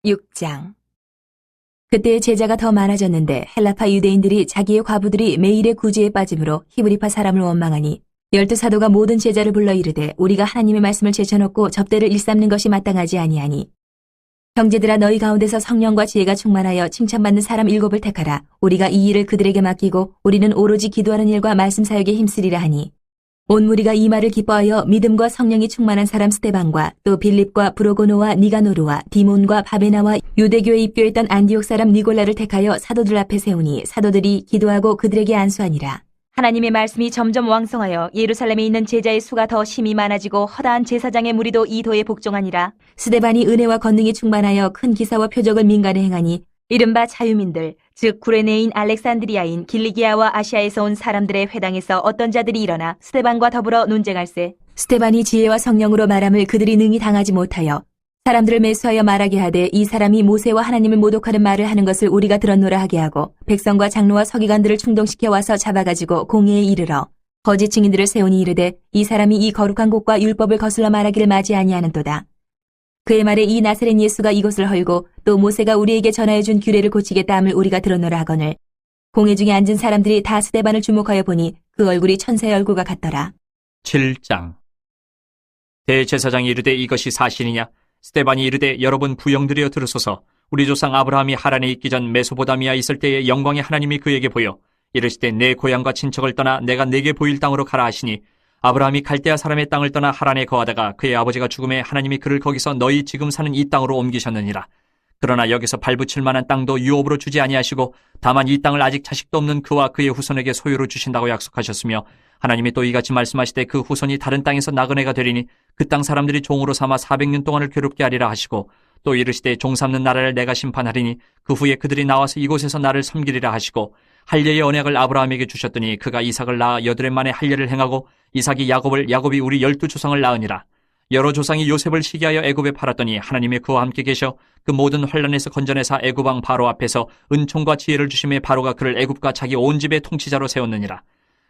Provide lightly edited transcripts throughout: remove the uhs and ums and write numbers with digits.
6장. 그때 제자가 더 많아졌는데 헬라파 유대인들이 자기의 과부들이 매일의 구제에 빠짐으로 히브리파 사람을 원망하니 12사도가 모든 제자를 불러 이르되 우리가 하나님의 말씀을 제쳐놓고 접대를 일삼는 것이 마땅하지 아니하니 형제들아 너희 가운데서 성령과 지혜가 충만하여 칭찬받는 사람 7을 택하라. 우리가 이 일을 그들에게 맡기고 우리는 오로지 기도하는 일과 말씀 사역에 힘쓰리라 하니 온 무리가 이 말을 기뻐하여 믿음과 성령이 충만한 사람 스데반과 또 빌립과 브로고노와 니가노르와 디몬과 바베나와 유대교에 입교했던 안디옥 사람 니골라를 택하여 사도들 앞에 세우니 사도들이 기도하고 그들에게 안수하니라. 하나님의 말씀이 점점 왕성하여 예루살렘에 있는 제자의 수가 더 심히 많아지고 허다한 제사장의 무리도 이 도에 복종하니라. 스데반이 은혜와 권능이 충만하여 큰 기사와 표적을 민간에 행하니 이른바 자유민들 즉 구레네인 알렉산드리아인 길리기아와 아시아에서 온 사람들의 회당에서 어떤 자들이 일어나 스데반과 더불어 논쟁할세. 스데반이 지혜와 성령으로 말함을 그들이 능히 당하지 못하여 사람들을 매수하여 말하게 하되 이 사람이 모세와 하나님을 모독하는 말을 하는 것을 우리가 들었노라 하게 하고 백성과 장로와 서기관들을 충동시켜 와서 잡아가지고 공회에 이르러 거짓 증인들을 세우니 이르되 이 사람이 이 거룩한 곳과 율법을 거슬러 말하기를 맞이 아니하는도다. 그의 말에 이 나사렛 예수가 이곳을 헐고 또 모세가 우리에게 전하여 준 규례를 고치겠다 함을 우리가 들었노라 하거늘 공회 중에 앉은 사람들이 다 스데반을 주목하여 보니 그 얼굴이 천사의 얼굴과 같더라. 7장. 대제사장이 이르되 이것이 사실이냐? 스데반이 이르되 여러분 부영들이여 들으소서. 우리 조상 아브라함이 하란에 있기 전 메소포다미아에 있을 때에 영광의 하나님이 그에게 보여 이르시되 내 고향과 친척을 떠나 내가 내게 보일 땅으로 가라 하시니 아브라함이 갈대아 사람의 땅을 떠나 하란에 거하다가 그의 아버지가 죽음에 하나님이 그를 거기서 너희 지금 사는 이 땅으로 옮기셨느니라. 그러나 여기서 발붙일 만한 땅도 유업으로 주지 아니하시고 다만 이 땅을 아직 자식도 없는 그와 그의 후손에게 소유로 주신다고 약속하셨으며 하나님이 또 이같이 말씀하시되 그 후손이 다른 땅에서 나그네가 되리니 그 땅 사람들이 종으로 삼아 400년 동안을 괴롭게 하리라 하시고 또 이르시되 종 삼는 나라를 내가 심판하리니 그 후에 그들이 나와서 이곳에서 나를 섬기리라 하시고 할례의 언약을 아브라함에게 주셨더니 그가 이삭을 낳아 8해 만에 할례를 행하고 이삭이 야곱을 야곱이 우리 12조상을 낳으니라. 여러 조상이 요셉을 시기하여 애굽에 팔았더니 하나님이 그와 함께 계셔 그 모든 환난에서 건져내사 애굽 왕 바로 앞에서 은총과 지혜를 주심에 바로가 그를 애굽과 자기 온 집의 통치자로 세웠느니라.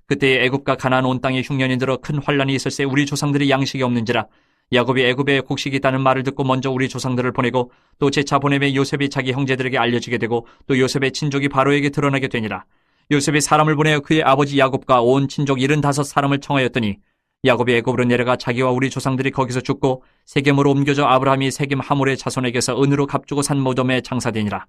그때에 애굽과 가나안 온 땅에 흉년이 들어 큰 환난이 있을새 우리 조상들이 양식이 없는지라. 야곱이 애굽에 곡식이 있다는 말을 듣고 먼저 우리 조상들을 보내고 또 재차 보내매 요셉이 자기 형제들에게 알려지게 되고 또 요셉의 친족이 바로에게 드러나게 되니라. 요셉이 사람을 보내어 그의 아버지 야곱과 온 친족 75사람을 청하였더니 야곱이 애굽으로 내려가 자기와 우리 조상들이 거기서 죽고 세겜으로 옮겨져 아브라함이 세겜 하몰의 자손에게서 은으로 값주고 산 무덤에 장사되니라.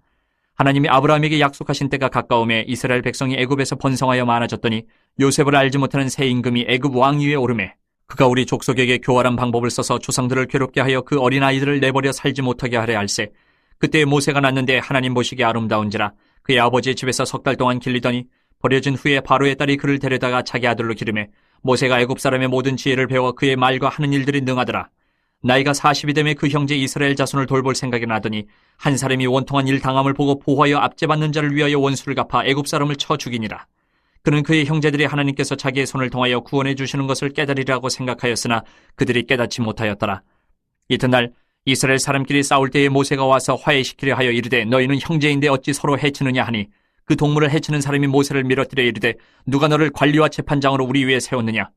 하나님이 아브라함에게 약속하신 때가 가까움에 이스라엘 백성이 애굽에서 번성하여 많아졌더니 요셉을 알지 못하는 새 임금이 애굽 왕위에 오르매 그가 우리 족속에게 교활한 방법을 써서 조상들을 괴롭게 하여 그 어린아이들을 내버려 살지 못하게 하려 할세. 그때 모세가 났는데 하나님 보시기에 아름다운지라 그의 아버지의 집에서 3달 동안 길리더니 버려진 후에 바로의 딸이 그를 데려다가 자기 아들로 기르매 모세가 애굽 사람의 모든 지혜를 배워 그의 말과 하는 일들이 능하더라. 나이가 40이 되매 그 형제 이스라엘 자손을 돌볼 생각이 나더니 한 사람이 원통한 일 당함을 보고 보호하여 압제받는 자를 위하여 원수를 갚아 애굽 사람을 쳐 죽이니라. 그는 그의 형제들이 하나님께서 자기의 손을 통하여 구원해 주시는 것을 깨달으리라고 생각하였으나 그들이 깨닫지 못하였더라. 이튿날 이스라엘 사람끼리 싸울 때에 모세가 와서 화해시키려 하여 이르되 너희는 형제인데 어찌 서로 해치느냐 하니 그 동물을 해치는 사람이 모세를 밀어뜨려 이르되 누가 너를 관리와 재판장으로 우리 위에 세웠느냐?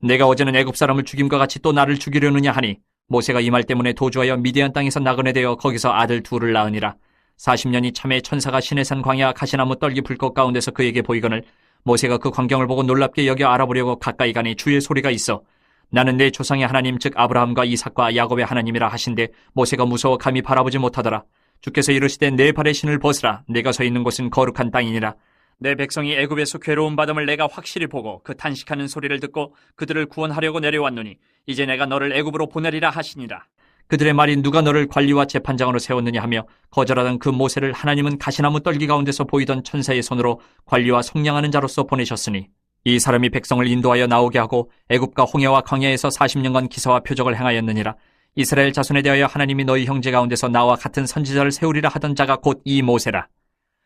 내가 어제는 애굽 사람을 죽임과 같이 또 나를 죽이려느냐 하니 모세가 이 말 때문에 도주하여 미디안 땅에서 나그네 되어 거기서 아들 둘을 낳으니라. 40년이 참에 천사가 시내산 광야 가시나무 떨기 불꽃 가운데서 그에게 보이거늘 모세가 그 광경을 보고 놀랍게 여겨 알아보려고 가까이 가니 주의 소리가 있어 나는 내 조상의 하나님 즉 아브라함과 이삭과 야곱의 하나님이라 하신데 모세가 무서워 감히 바라보지 못하더라. 주께서 이르시되 내 발의 신을 벗으라. 내가 서 있는 곳은 거룩한 땅이니라. 내 백성이 애굽에서 괴로움 받음을 내가 확실히 보고 그 탄식하는 소리를 듣고 그들을 구원하려고 내려왔노니 이제 내가 너를 애굽으로 보내리라 하시니라. 그들의 말이 누가 너를 관리와 재판장으로 세웠느냐 하며 거절하던 그 모세를 하나님은 가시나무 떨기 가운데서 보이던 천사의 손으로 관리와 속량하는 자로서 보내셨으니 이 사람이 백성을 인도하여 나오게 하고 애굽과 홍해와 광야에서 40년간 기사와 표적을 행하였느니라. 이스라엘 자손에 대하여 하나님이 너희 형제 가운데서 나와 같은 선지자를 세우리라 하던 자가 곧 이 모세라.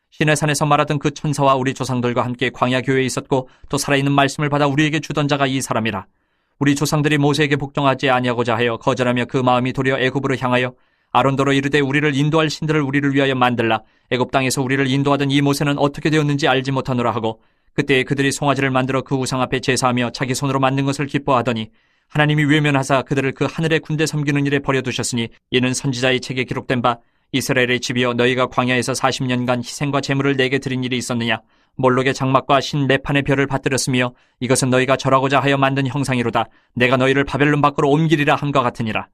시내산에서 말하던 그 천사와 우리 조상들과 함께 광야 교회에 있었고 또 살아있는 말씀을 받아 우리에게 주던 자가 이 사람이라. 우리 조상들이 모세에게 복종하지 아니하고자 하여 거절하며 그 마음이 도리어 애굽으로 향하여 아론더러 이르되 우리를 인도할 신들을 우리를 위하여 만들라. 애굽 땅에서 우리를 인도하던 이 모세는 어떻게 되었는지 알지 못하노라 하고 그때 그들이 송아지를 만들어 그 우상 앞에 제사하며 자기 손으로 만든 것을 기뻐하더니 하나님이 외면하사 그들을 그 하늘의 군대 섬기는 일에 버려두셨으니 이는 선지자의 책에 기록된 바 이스라엘의 집이여 너희가 광야에서 40년간 희생과 제물을 내게 드린 일이 있었느냐? 몰록의 장막과 신 레판의 별을 받들었으며 이것은 너희가 절하고자 하여 만든 형상이로다. 내가 너희를 바벨론 밖으로 옮기리라 함과 같으니라.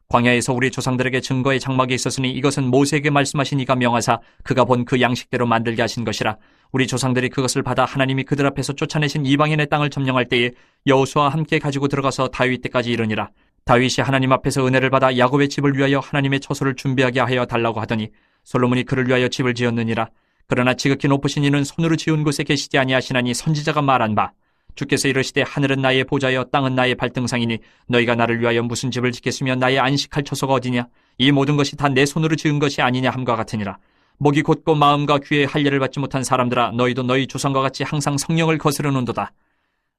광야에서 우리 조상들에게 증거의 장막이 있었으니 이것은 모세에게 말씀하신 이가 명하사 그가 본 그 양식대로 만들게 하신 것이라. 우리 조상들이 그것을 받아 하나님이 그들 앞에서 쫓아내신 이방인의 땅을 점령할 때에 여호수아와 함께 가지고 들어가서 다윗 때까지 이르니라. 다윗이 하나님 앞에서 은혜를 받아 야곱의 집을 위하여 하나님의 처소를 준비하게 하여 달라고 하더니 솔로몬이 그를 위하여 집을 지었느니라. 그러나 지극히 높으신 이는 손으로 지은 곳에 계시지 아니하시나니 선지자가 말한 바 주께서 이르시되 하늘은 나의 보좌여 땅은 나의 발등상이니 너희가 나를 위하여 무슨 집을 짓겠으며 나의 안식할 처소가 어디냐? 이 모든 것이 다 내 손으로 지은 것이 아니냐 함과 같으니라. 목이 곧고 마음과 귀에 할례를 받지 못한 사람들아 너희도 너희 조상과 같이 항상 성령을 거스르는도다.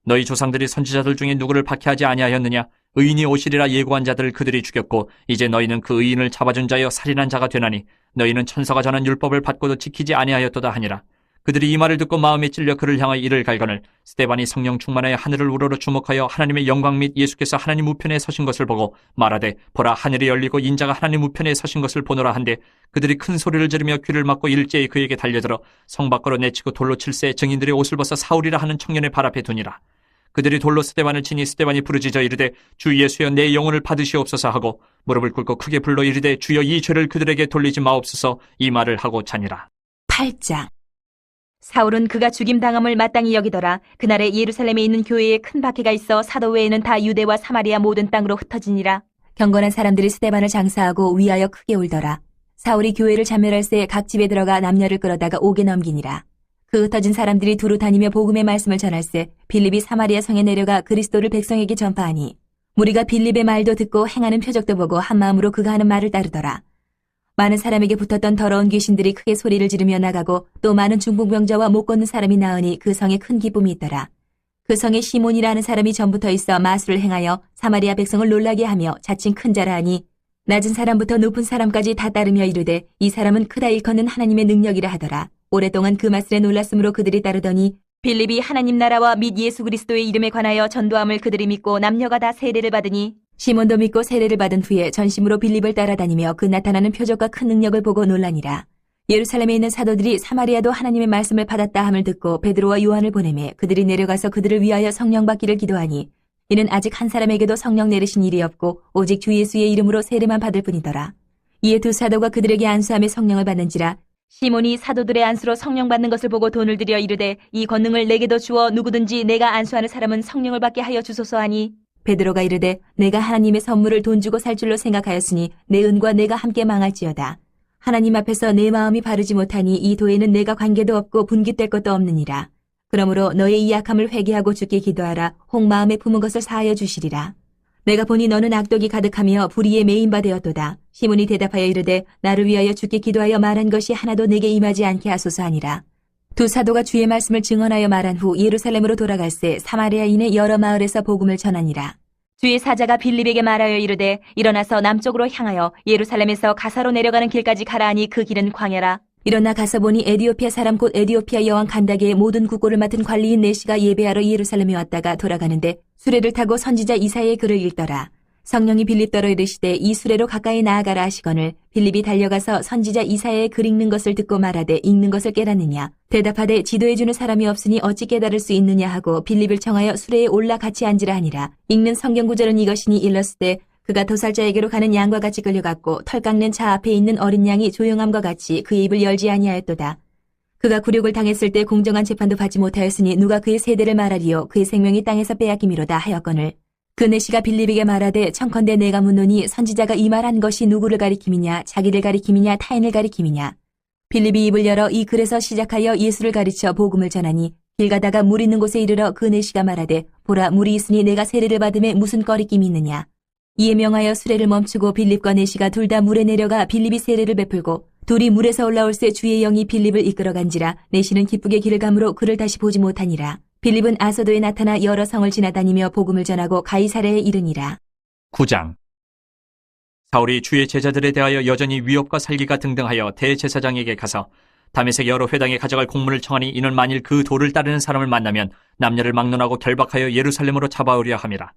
너희 조상들이 선지자들 중에 누구를 박해하지 아니하였느냐? 의인이 오시리라 예고한 자들을 그들이 죽였고 이제 너희는 그 의인을 잡아준 자여 살인한 자가 되나니 너희는 천사가 전한 율법을 받고도 지키지 아니하였도다 하니라. 그들이 이 말을 듣고 마음에 찔려 그를 향하여 이를 갈거늘 스데반이 성령 충만하여 하늘을 우러러 주목하여 하나님의 영광 및 예수께서 하나님 우편에 서신 것을 보고 말하되 보라 하늘이 열리고 인자가 하나님 우편에 서신 것을 보노라 한데 그들이 큰 소리를 지르며 귀를 막고 일제히 그에게 달려들어 성 밖으로 내치고 돌로 칠세 증인들의 옷을 벗어 사울이라 하는 청년의 발 앞에 두니라. 그들이 돌로 스데반을 치니 스데반이 부르짖어 이르되 주 예수여 내 영혼을 받으시옵소서 하고 무릎을 꿇고 크게 불러 이르되 주여 이 죄를 그들에게 돌리지 마옵소서 이 말을 하고 자니라. 8장. 사울은 그가 죽임당함을 마땅히 여기더라. 그날에 예루살렘에 있는 교회에 큰 박해가 있어 사도 외에는 다 유대와 사마리아 모든 땅으로 흩어지니라. 경건한 사람들이 스데반을 장사하고 위하여 크게 울더라. 사울이 교회를 참멸할새 각 집에 들어가 남녀를 끌어다가 옥에 넘기니라. 그 흩어진 사람들이 두루 다니며 복음의 말씀을 전할새 빌립이 사마리아 성에 내려가 그리스도를 백성에게 전파하니 무리가 빌립의 말도 듣고 행하는 표적도 보고 한마음으로 그가 하는 말을 따르더라. 많은 사람에게 붙었던 더러운 귀신들이 크게 소리를 지르며 나가고 또 많은 중풍병자와 못 걷는 사람이 나으니 그 성에 큰 기쁨이 있더라. 그 성에 시몬이라는 사람이 전부터 있어 마술을 행하여 사마리아 백성을 놀라게 하며 자칭 큰 자라 하니 낮은 사람부터 높은 사람까지 다 따르며 이르되 이 사람은 크다 일컫는 하나님의 능력이라 하더라. 오랫동안 그 말씀에 놀랐으므로 그들이 따르더니 빌립이 하나님 나라와 및 예수 그리스도의 이름에 관하여 전도함을 그들이 믿고 남녀가 다 세례를 받으니 시몬도 믿고 세례를 받은 후에 전심으로 빌립을 따라다니며 그 나타나는 표적과 큰 능력을 보고 놀라니라. 예루살렘에 있는 사도들이 사마리아도 하나님의 말씀을 받았다 함을 듣고 베드로와 요한을 보내매 그들이 내려가서 그들을 위하여 성령 받기를 기도하니 이는 아직 한 사람에게도 성령 내리신 일이 없고 오직 주 예수의 이름으로 세례만 받을 뿐이더라. 이에 두 사도가 그들에게 안수하며 성령을 받는지라. 시몬이 사도들의 안수로 성령 받는 것을 보고 돈을 들여 이르되 이 권능을 내게도 주어 누구든지 내가 안수하는 사람은 성령을 받게 하여 주소서 하니 베드로가 이르되 내가 하나님의 선물을 돈 주고 살 줄로 생각하였으니 내 은과 내가 함께 망할지어다. 하나님 앞에서 내 마음이 바르지 못하니 이 도에는 내가 관계도 없고 분깃될 것도 없느니라. 그러므로 너의 이 약함을 회개하고 주께 기도하라. 혹 마음에 품은 것을 사하여 주시리라. 내가 보니 너는 악독이 가득하며 불의에 매인 바 되었도다. 시몬이 대답하여 이르되 나를 위하여 주께 기도하여 말한 것이 하나도 내게 임하지 않게 하소서 하니라. 두 사도가 주의 말씀을 증언하여 말한 후 예루살렘으로 돌아갈새 사마리아인의 여러 마을에서 복음을 전하니라. 주의 사자가 빌립에게 말하여 이르되 일어나서 남쪽으로 향하여 예루살렘에서 가사로 내려가는 길까지 가라 하니 그 길은 광야라. 일어나 가서 보니 에디오피아 사람 곧 에디오피아 여왕 간다게의 모든 국고를 맡은 관리인 네시가 예배하러 예루살렘에 왔다가 돌아가는데 수레를 타고 선지자 이사야의 글을 읽더라. 성령이 빌립더러 이르시되 이 수레로 가까이 나아가라 하시거늘 빌립이 달려가서 선지자 이사야의 글 읽는 것을 듣고 말하되 읽는 것을 깨닫느냐. 대답하되 지도해주는 사람이 없으니 어찌 깨달을 수 있느냐 하고 빌립을 청하여 수레에 올라 같이 앉으라 하니라. 읽는 성경 구절은 이것이니 일렀으되 그가 도살자에게로 가는 양과 같이 끌려갔고 털 깎는 차 앞에 있는 어린 양이 조용함과 같이 그의 입을 열지 아니하였도다. 그가 굴욕을 당했을 때 공정한 재판도 받지 못하였으니 누가 그의 세대를 말하리요. 그의 생명이 땅에서 빼앗김이로다 하였거늘 그 네시가 빌립에게 말하되 청컨대 내가 묻노니 선지자가 이 말한 것이 누구를 가리킴이냐 자기를 가리킴이냐 타인을 가리킴이냐. 빌립이 입을 열어 이 글에서 시작하여 예수를 가르쳐 복음을 전하니 길 가다가 물 있는 곳에 이르러 그 네시가 말하되 보라 물이 있으니 내가 세례를 받음에 무슨 꺼리낌이 있느냐. 이에 명하여 수레를 멈추고 빌립과 네시가 둘 다 물에 내려가 빌립이 세례를 베풀고 둘이 물에서 올라올새 주의 영이 빌립을 이끌어간지라. 네시는 기쁘게 길을 가므로 그를 다시 보지 못하니라. 빌립은 아소도에 나타나 여러 성을 지나다니며 복음을 전하고 가이사랴에 이르니라. 9장. 사울이 주의 제자들에 대하여 여전히 위협과 살기가 등등하여 대제사장에게 가서 다메섹 여러 회당에 가져갈 공문을 청하니 이는 만일 그 도를 따르는 사람을 만나면 남녀를 막론하고 결박하여 예루살렘으로 잡아오려 함이라.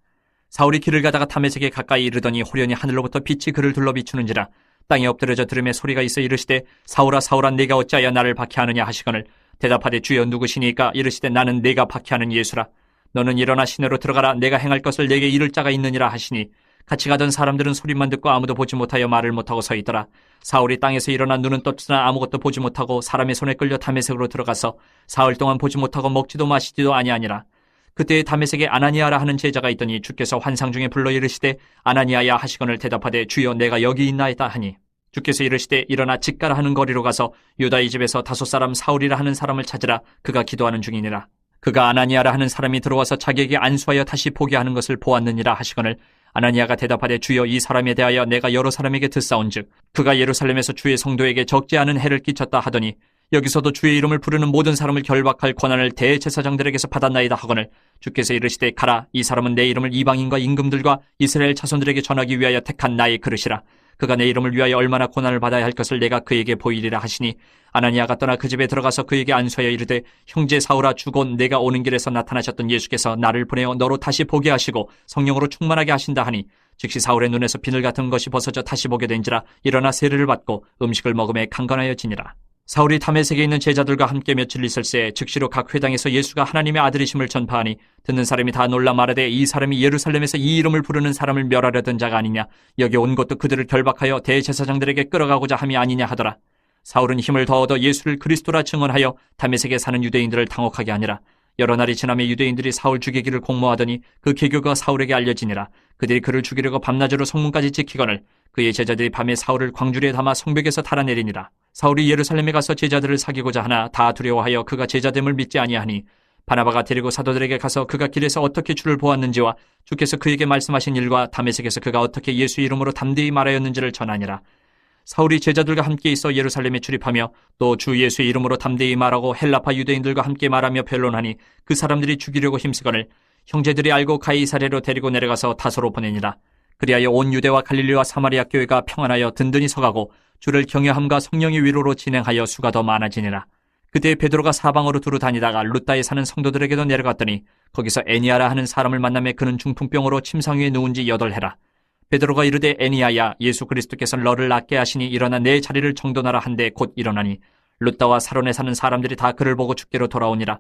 사울이 길을 가다가 다메섹에 가까이 이르더니 호련히 하늘로부터 빛이 그를 둘러 비추는지라. 땅에 엎드려져 들음에 소리가 있어 이르시되 사울아 사울아 네가 어찌하여 나를 박해하느냐 하시거늘 대답하되 주여 누구시니까 이르시되 나는 네가 박해하는 예수라. 너는 일어나 시내로 들어가라. 내가 행할 것을 내게 이를 자가 있느니라 하시니 같이 가던 사람들은 소리만 듣고 아무도 보지 못하여 말을 못하고 서 있더라. 사울이 땅에서 일어나 눈은 떴으나 아무것도 보지 못하고 사람의 손에 끌려 다메섹으로 들어가서 사흘 동안 보지 못하고 먹지도 마시지도 아니하니라. 그때에 다메섹에 아나니아라 하는 제자가 있더니 주께서 환상 중에 불러 이르시되 아나니아야 하시거늘 대답하되 주여 내가 여기 있나이다 하니 주께서 이르시되 일어나 직가라 하는 거리로 가서 유다의 집에서 다섯 사람 사울이라 하는 사람을 찾으라. 그가 기도하는 중이니라. 그가 아나니아라 하는 사람이 들어와서 자기에게 안수하여 다시 보게 하는 것을 보았느니라 하시거늘 아나니아가 대답하되 주여 이 사람에 대하여 내가 여러 사람에게 듣사온즉 그가 예루살렘에서 주의 성도에게 적지 않은 해를 끼쳤다 하더니 여기서도 주의 이름을 부르는 모든 사람을 결박할 권한을 대제사장들에게서 받았나이다 하거늘 주께서 이르시되 가라. 이 사람은 내 이름을 이방인과 임금들과 이스라엘 자손들에게 전하기 위하여 택한 나의 그릇이라. 그가 내 이름을 위하여 얼마나 고난을 받아야 할 것을 내가 그에게 보이리라 하시니 아나니아가 떠나 그 집에 들어가서 그에게 안수하여 이르되 형제 사울아 주곧 내가 오는 길에서 나타나셨던 예수께서 나를 보내어 너로 다시 보게 하시고 성령으로 충만하게 하신다 하니 즉시 사울의 눈에서 비늘 같은 것이 벗어져 다시 보게 된지라. 일어나 세례를 받고 음식을 먹음에 강건하여지니라. 사울이 다메섹에 있는 제자들과 함께 며칠 있을새 즉시로 각 회당에서 예수가 하나님의 아들이심을 전파하니 듣는 사람이 다 놀라 말하되 이 사람이 예루살렘에서 이 이름을 부르는 사람을 멸하려던 자가 아니냐. 여기 온 것도 그들을 결박하여 대제사장들에게 끌어가고자 함이 아니냐 하더라. 사울은 힘을 더 얻어 예수를 그리스도라 증언하여 다메섹에 사는 유대인들을 당혹하게 하니라. 여러 날이 지나며 유대인들이 사울 죽이기를 공모하더니 그 계교가 사울에게 알려지니라. 그들이 그를 죽이려고 밤낮으로 성문까지 지키거늘 그의 제자들이 밤에 사울을 광주리에 담아 성벽에서 달아내리니라. 사울이 예루살렘에 가서 제자들을 사귀고자 하나 다 두려워하여 그가 제자됨을 믿지 아니하니 바나바가 데리고 사도들에게 가서 그가 길에서 어떻게 주를 보았는지와 주께서 그에게 말씀하신 일과 다메섹에서 그가 어떻게 예수 이름으로 담대히 말하였는지를 전하니라. 사울이 제자들과 함께 있어 예루살렘에 출입하며 또 주 예수의 이름으로 담대히 말하고 헬라파 유대인들과 함께 말하며 변론하니 그 사람들이 죽이려고 힘쓰거늘 형제들이 알고 가이사랴로 데리고 내려가서 다소로 보내니라. 그리하여 온 유대와 갈릴리와 사마리아 교회가 평안하여 든든히 서가고 주를 경외함과 성령의 위로로 진행하여 수가 더 많아지니라. 그때 베드로가 사방으로 두루 다니다가 룻다에 사는 성도들에게도 내려갔더니 거기서 애니아라 하는 사람을 만나매 그는 중풍병으로 침상 위에 누운 지 8해라. 베드로가 이르되 애니아야 예수 그리스도께서 너를 낫게 하시니 일어나 내 자리를 정돈하라 한데 곧 일어나니 룻다와 사론에 사는 사람들이 다 그를 보고 죽게로 돌아오니라.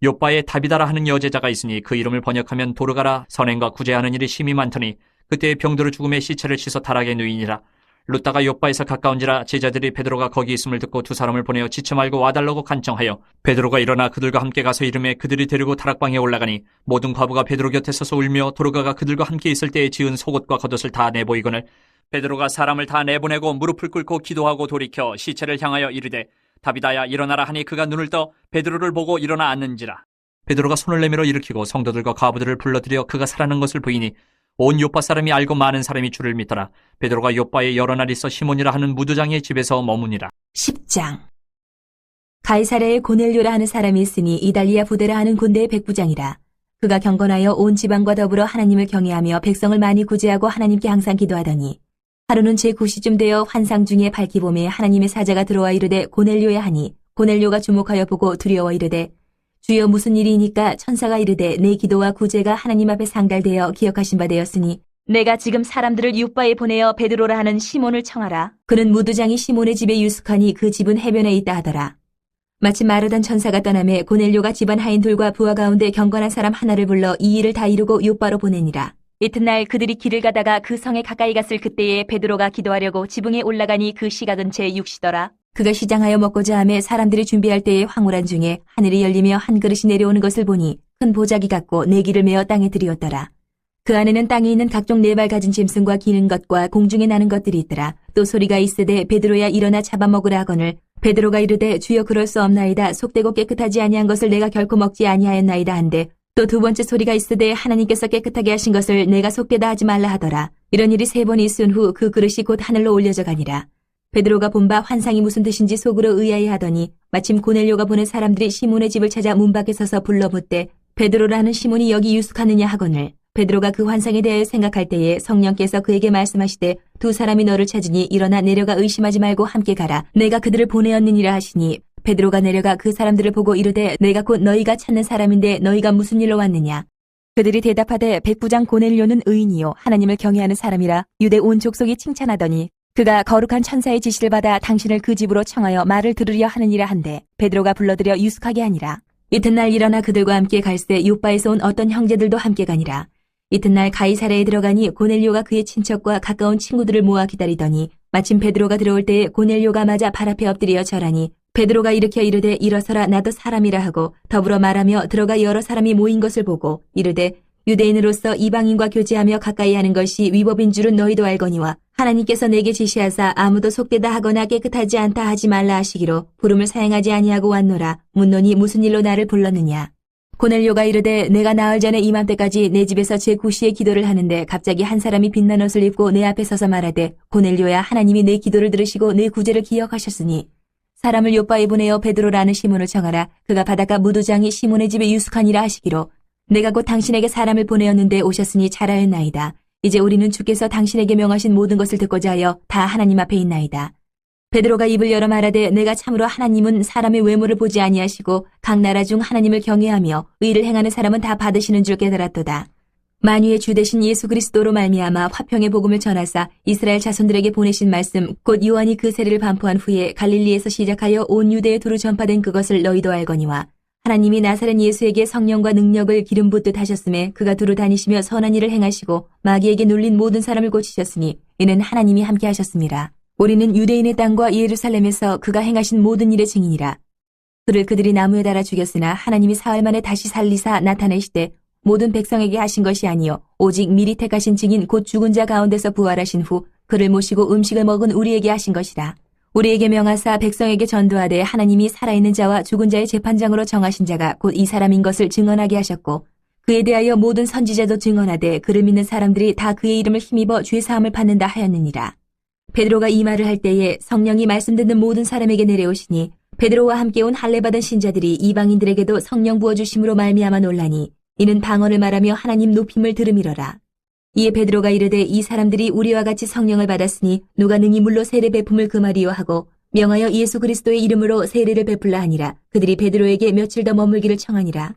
요빠에 다비다라 하는 여제자가 있으니 그 이름을 번역하면 도르가라 선행과 구제하는 일이 심히 많더니 그때 병들어 죽음의 시체를 씻어 타락에 누이니라. 룻다가 요빠에서 가까운지라 제자들이 베드로가 거기 있음을 듣고 두 사람을 보내어 지체 말고 와달라고 간청하여 베드로가 일어나 그들과 함께 가서 이름에 그들이 데리고 다락방에 올라가니 모든 과부가 베드로 곁에 서서 울며 도르가가 그들과 함께 있을 때에 지은 속옷과 겉옷을 다 내보이거늘 베드로가 사람을 다 내보내고 무릎을 꿇고 기도하고 돌이켜 시체를 향하여 이르되 다비다야 일어나라 하니 그가 눈을 떠 베드로를 보고 일어나 앉는지라. 베드로가 손을 내밀어 일으키고 성도들과 과부들을 불러들여 그가 살아난 것을 보이니 온 요빠 사람이 알고 많은 사람이 주를 믿더라. 베드로가 요빠에 여러 날 있어 시몬이라 하는 무두장의 집에서 머무니라. 10장. 가이사랴에 고넬료라 하는 사람이 있으니 이달리아 부대라 하는 군대의 백부장이라. 그가 경건하여 온 지방과 더불어 하나님을 경외하며 백성을 많이 구제하고 하나님께 항상 기도하더니 하루는 제9시쯤 되어 환상 중에 밝히 보매 하나님의 사자가 들어와 이르되 고넬료야 하니 고넬료가 주목하여 보고 두려워 이르되 주여 무슨 일이니까 천사가 이르되 내 기도와 구제가 하나님 앞에 상달되어 기억하신 바 되었으니 내가 지금 사람들을 윳바에 보내어 베드로라 하는 시몬을 청하라. 그는 무두장이 시몬의 집에 유숙하니 그 집은 해변에 있다 하더라. 마침 마르던 천사가 떠나매 고넬료가 집안 하인들과 부하 가운데 경건한 사람 하나를 불러 이 일을 다 이루고 윳바로 보내니라. 이튿날 그들이 길을 가다가 그 성에 가까이 갔을 그때에 베드로가 기도하려고 지붕에 올라가니 그 시각은 제6시더라. 그가 시장하여 먹고자 하며 사람들이 준비할 때에 황홀한 중에 하늘이 열리며 한 그릇이 내려오는 것을 보니 큰 보자기 같고 내기를 메어 땅에 들이었더라. 그 안에는 땅에 있는 각종 네 발 가진 짐승과 기는 것과 공중에 나는 것들이 있더라. 또 소리가 있으되 베드로야 일어나 잡아먹으라 하거늘 베드로가 이르되 주여 그럴 수 없나이다. 속되고 깨끗하지 아니한 것을 내가 결코 먹지 아니하였나이다 한데 또 두 번째 소리가 있으되 하나님께서 깨끗하게 하신 것을 내가 속되다 하지 말라 하더라. 이런 일이 3번 있은 후 그 그릇이 곧 하늘로 올려져 가니라. 베드로가 본 바 환상이 무슨 뜻인지 속으로 의아해 하더니 마침 고넬료가 보낸 사람들이 시몬의 집을 찾아 문 밖에 서서 불러 묻되 베드로라는 시몬이 여기 유숙하느냐 하거늘 베드로가 그 환상에 대하여 생각할 때에 성령께서 그에게 말씀하시되 두 사람이 너를 찾으니 일어나 내려가 의심하지 말고 함께 가라. 내가 그들을 보내었느니라 하시니 베드로가 내려가 그 사람들을 보고 이르되 내가 곧 너희가 찾는 사람인데 너희가 무슨 일로 왔느냐. 그들이 대답하되 백부장 고넬료는 의인이요 하나님을 경외하는 사람이라 유대 온 족속이 칭찬하더니 그가 거룩한 천사의 지시를 받아 당신을 그 집으로 청하여 말을 들으려 하느니라 한데 베드로가 불러들여 유숙하게 하니라. 이튿날 일어나 그들과 함께 갈새 요바에서 온 어떤 형제들도 함께 가니라. 이튿날 가이사랴에 들어가니 고넬료가 그의 친척과 가까운 친구들을 모아 기다리더니 마침 베드로가 들어올 때에 고넬료가 맞아 발 앞에 엎드려 절하니 베드로가 일으켜 이르되 일어서라 나도 사람이라 하고 더불어 말하며 들어가 여러 사람이 모인 것을 보고 이르되 유대인으로서 이방인과 교제하며 가까이 하는 것이 위법인 줄은 너희도 알거니와 하나님께서 내게 지시하사 아무도 속되다 하거나 깨끗하지 않다 하지 말라 하시기로 부름을 사행하지 아니하고 왔노라. 묻노니 무슨 일로 나를 불렀느냐. 고넬료가 이르되 내가 나흘 전에 이맘때까지 내 집에서 제9시에 기도를 하는데 갑자기 한 사람이 빛난 옷을 입고 내 앞에 서서 말하되 고넬료야 하나님이 내 기도를 들으시고 내 구제를 기억하셨으니 사람을 요바에 보내어 베드로라는 시몬을 청하라. 그가 바닷가 무도장이 시몬의 집에 유숙하니라 하시기로 내가 곧 당신에게 사람을 보내었는데 오셨으니 잘하였나이다. 이제 우리는 주께서 당신에게 명하신 모든 것을 듣고자 하여 다 하나님 앞에 있나이다. 베드로가 입을 열어 말하되 내가 참으로 하나님은 사람의 외모를 보지 아니하시고 각 나라 중 하나님을 경외하며 의를 행하는 사람은 다 받으시는 줄 깨달았도다. 만유의 주 되신 예수 그리스도로 말미암아 화평의 복음을 전하사 이스라엘 자손들에게 보내신 말씀 곧 요한이 그 세례를 반포한 후에 갈릴리에서 시작하여 온 유대에 두루 전파된 그것을 너희도 알거니와 하나님이 나사렛 예수에게 성령과 능력을 기름 붓듯 하셨음에 그가 두루 다니시며 선한 일을 행하시고 마귀에게 눌린 모든 사람을 고치셨으니 이는 하나님이 함께 하셨습니다. 우리는 유대인의 땅과 예루살렘에서 그가 행하신 모든 일의 증인이라. 그를 그들이 나무에 달아 죽였으나 하나님이 사흘 만에 다시 살리사 나타내시되 모든 백성에게 하신 것이 아니요 오직 미리 택하신 증인 곧 죽은 자 가운데서 부활하신 후 그를 모시고 음식을 먹은 우리에게 하신 것이라. 우리에게 명하사 백성에게 전도하되 하나님이 살아있는 자와 죽은 자의 재판장으로 정하신 자가 곧 이 사람인 것을 증언하게 하셨고 그에 대하여 모든 선지자도 증언하되 그를 믿는 사람들이 다 그의 이름을 힘입어 죄사함을 받는다 하였느니라. 베드로가 이 말을 할 때에 성령이 말씀 듣는 모든 사람에게 내려오시니 베드로와 함께 온 할례받은 신자들이 이방인들에게도 성령 부어주심으로 말미암아 놀라니 이는 방언을 말하며 하나님 높임을 들음이러라. 이에 베드로가 이르되 이 사람들이 우리와 같이 성령을 받았으니 누가 능히 물로 세례 베품을 금하리요 하고 명하여 예수 그리스도의 이름으로 세례를 베풀라 하니라. 그들이 베드로에게 며칠 더 머물기를 청하니라.